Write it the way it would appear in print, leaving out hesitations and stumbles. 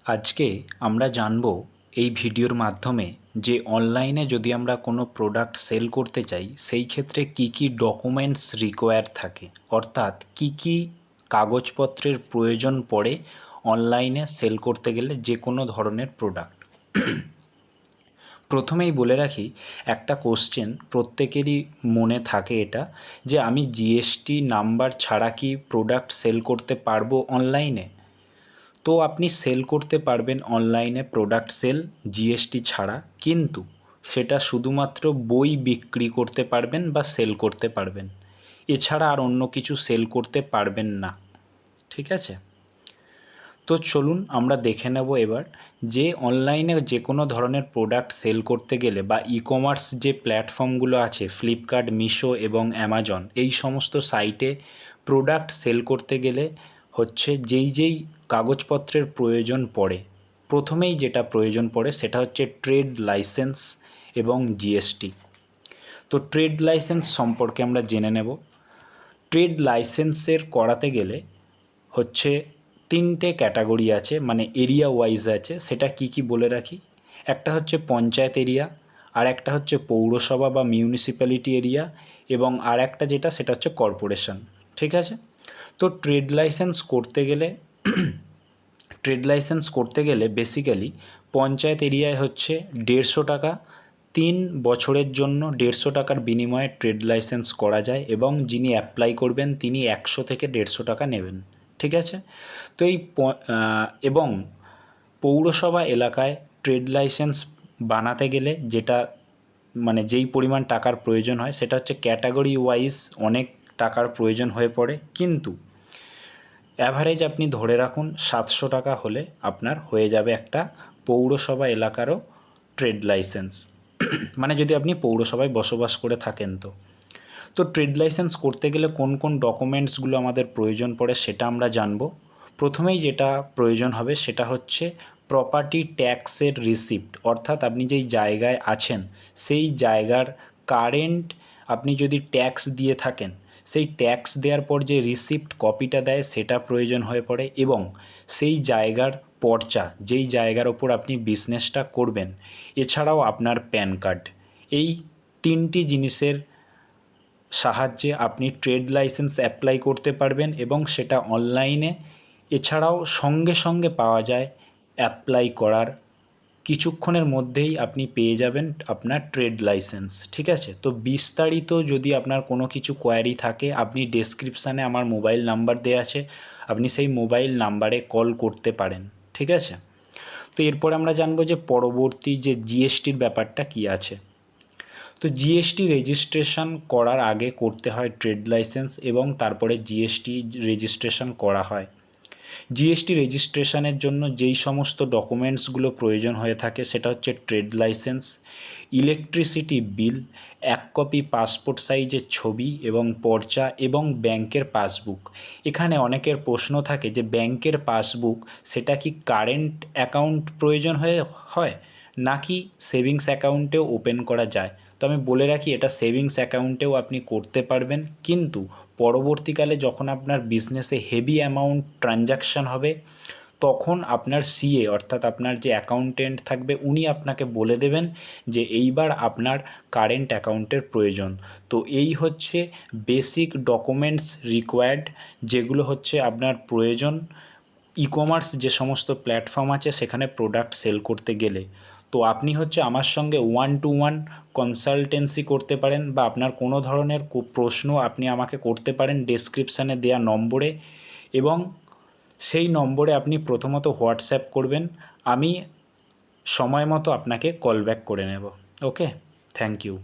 আজকে আমরা জানব এই ভিডিওর মাধ্যমে যে অনলাইনে যদি আমরা কোনো প্রোডাক্ট সেল করতে চাই সেই ক্ষেত্রে কি কি ডকুমেন্টস রিকোয়ার থাকে, অর্থাৎ কি কি কাগজপত্রের প্রয়োজন পড়ে অনলাইনে সেল করতে গেলে যে কোনো ধরনের প্রোডাক্ট। প্রথমেই বলে রাখি, একটা কোশ্চেন প্রত্যেকেরই মনে থাকে এটা, যে আমি জিএসটি নাম্বার ছাড়া কি প্রোডাক্ট সেল করতে পারবো অনলাইনে? তো আপনি সেল করতে পারবেন অনলাইনে প্রোডাক্ট সেল জিএসটি ছাড়া, কিন্তু সেটা শুধুমাত্র বই বিক্রি করতে পারবেন বা সেল করতে পারবেন, এছাড়া আর অন্য কিছু সেল করতে পারবেন না। ঠিক আছে, তো চলুন আমরা দেখে নেব এবার যে অনলাইনে যে কোনো ধরনের প্রোডাক্ট সেল করতে গেলে বা ই কমার্স যে প্ল্যাটফর্মগুলো আছে, ফ্লিপকার্ট, মিশো এবং অ্যামাজন, এই সমস্ত সাইটে প্রোডাক্ট সেল করতে গেলে হচ্ছে যেই কাগজপত্রের প্রয়োজন পড়ে। প্রথমেই যেটা প্রয়োজন পড়ে সেটা হচ্ছে ট্রেড লাইসেন্স এবং জিএসটি। তো ট্রেড লাইসেন্স সম্পর্কে আমরা জেনে নেব। ট্রেড লাইসেন্সের করাতে গেলে হচ্ছে তিনটে ক্যাটাগরি আছে, মানে এরিয়া ওয়াইজ আছে। সেটা কি কি বলে রাখি, একটা হচ্ছে পঞ্চায়েত এরিয়া, আর একটা হচ্ছে পৌরসভা বা মিউনিসিপ্যালিটি এরিয়া, এবং আর একটা যেটা সেটা হচ্ছে কর্পোরেশন। ঠিক আছে, তো ট্রেড লাইসেন্স করতে গেলে বেসিক্যালি পঞ্চায়েত এরিয়ায় হচ্ছে 150 টাকা, 3 বছরের জন্য 150 টাকার বিনিময়ে ট্রেড লাইসেন্স করা যায়, এবং যিনি অ্যাপ্লাই করবেন তিনি 100 থেকে 150 টাকা নেবেন। ঠিক আছে, তো এবং পৌরসভা এলাকায় ট্রেড লাইসেন্স বানাতে গেলে যেটা মানে যেই পরিমাণ টাকার প্রয়োজন হয় সেটা হচ্ছে ক্যাটাগরি ওয়াইজ অনেক টাকার প্রয়োজন হয়ে পড়ে, কিন্তু অ্যাভারেজ আপনি ধরে রাখুন 700 টাকা হলে আপনার হয়ে যাবে একটা পৌরসভা এলাকারও ট্রেড লাইসেন্স, মানে যদি আপনি পৌরসভায় বসবাস করে থাকেন। তো ট্রেড লাইসেন্স করতে গেলে কোন কোন ডকুমেন্টসগুলো আমাদের প্রয়োজন পড়ে সেটা আমরা জানব। প্রথমেই যেটা প্রয়োজন হবে সেটা হচ্ছে প্রপার্টি ট্যাক্সের রিসিপ্ট, অর্থাৎ আপনি যেই জায়গায় আছেন সেই জায়গার কারেন্ট আপনি যদি ট্যাক্স দিয়ে থাকেন, সেই ট্যাক্স দেওয়ার পর যে রিসিপ্ট কপিটা দেয় সেটা প্রয়োজন হয়ে পড়ে, এবং সেই জায়গার পর্চা, যেই জায়গার ওপর আপনি বিজনেসটা করবেন, এছাড়াও আপনার প্যান কার্ড। এই তিনটি জিনিসের সাহায্যে আপনি ট্রেড লাইসেন্স অ্যাপ্লাই করতে পারবেন, এবং সেটা অনলাইনে এছাড়াও সঙ্গে সঙ্গে পাওয়া যায়। অ্যাপ্লাই করার কিছুক্ষণের মধ্যেই আপনি পেয়ে যাবেন আপনার ট্রেড লাইসেন্স। ঠিক আছে, তো বিস্তারিত যদি আপনার কোনো কিছু কোয়ারি থাকে, আপনি ডেসক্রিপশানে আমার মোবাইল নাম্বার দেওয়া আছে, আপনি সেই মোবাইল নাম্বারে কল করতে পারেন। ঠিক আছে, তো এরপরে আমরা জানবো যে পরবর্তী যে জিএসটির ব্যাপারটা কি আছে। তো জিএসটি রেজিস্ট্রেশন করার আগে করতে হয় ট্রেড লাইসেন্স, এবং তারপরে জিএসটি রেজিস্ট্রেশন করা হয়। জিএসটি রেজিস্ট্রেশনের জন্য যেই সমস্ত ডকুমেন্টসগুলো প্রয়োজন হয়ে থাকে সেটা হচ্ছে trade licence, electricity bill, 1 copy passport সাইজের ছবি এবং পর্চা, এবং ব্যাংকের পাসবুক। এখানে অনেকের প্রশ্ন থাকে যে ব্যাংকের পাসবুক সেটা কি কারেন্ট অ্যাকাউন্ট প্রয়োজন হয় নাকি সেভিংস অ্যাকাউন্টেও ওপেন করা যায়। তো আমি বলে রাখি, এটা সেভিংস অ্যাকাউন্টেও আপনি করতে পারবেন, কিন্তু পরবর্তীকালে যখন আপনার বিজনেসে হেভি অ্যামাউন্ট ট্রানজ্যাকশান হবে তখন আপনার সিএ, অর্থাৎ আপনার যে অ্যাকাউন্টেন্ট থাকবে, উনি আপনাকে বলে দেবেন যে এইবার আপনার কারেন্ট অ্যাকাউন্টের প্রয়োজন। তো এই হচ্ছে বেসিক ডকুমেন্টস রিকোয়ার্ড, যেগুলো হচ্ছে আপনার প্রয়োজন ই কমার্স যে সমস্ত প্ল্যাটফর্ম আছে সেখানে প্রোডাক্ট সেল করতে গেলে। তো আপনি হচ্ছে আমার সঙ্গে 1 to 1 কনসালটেন্সি করতে পারেন, বা আপনার কোনো ধরনের প্রশ্ন আপনি আমাকে করতে পারেন ডেসক্রিপশানে দেওয়া নম্বরে, এবং সেই নম্বরে আপনি প্রথমত হোয়াটসঅ্যাপ করবেন, আমি সময় মতো আপনাকে কল ব্যাক করে নেব। ওকে, থ্যাংক ইউ।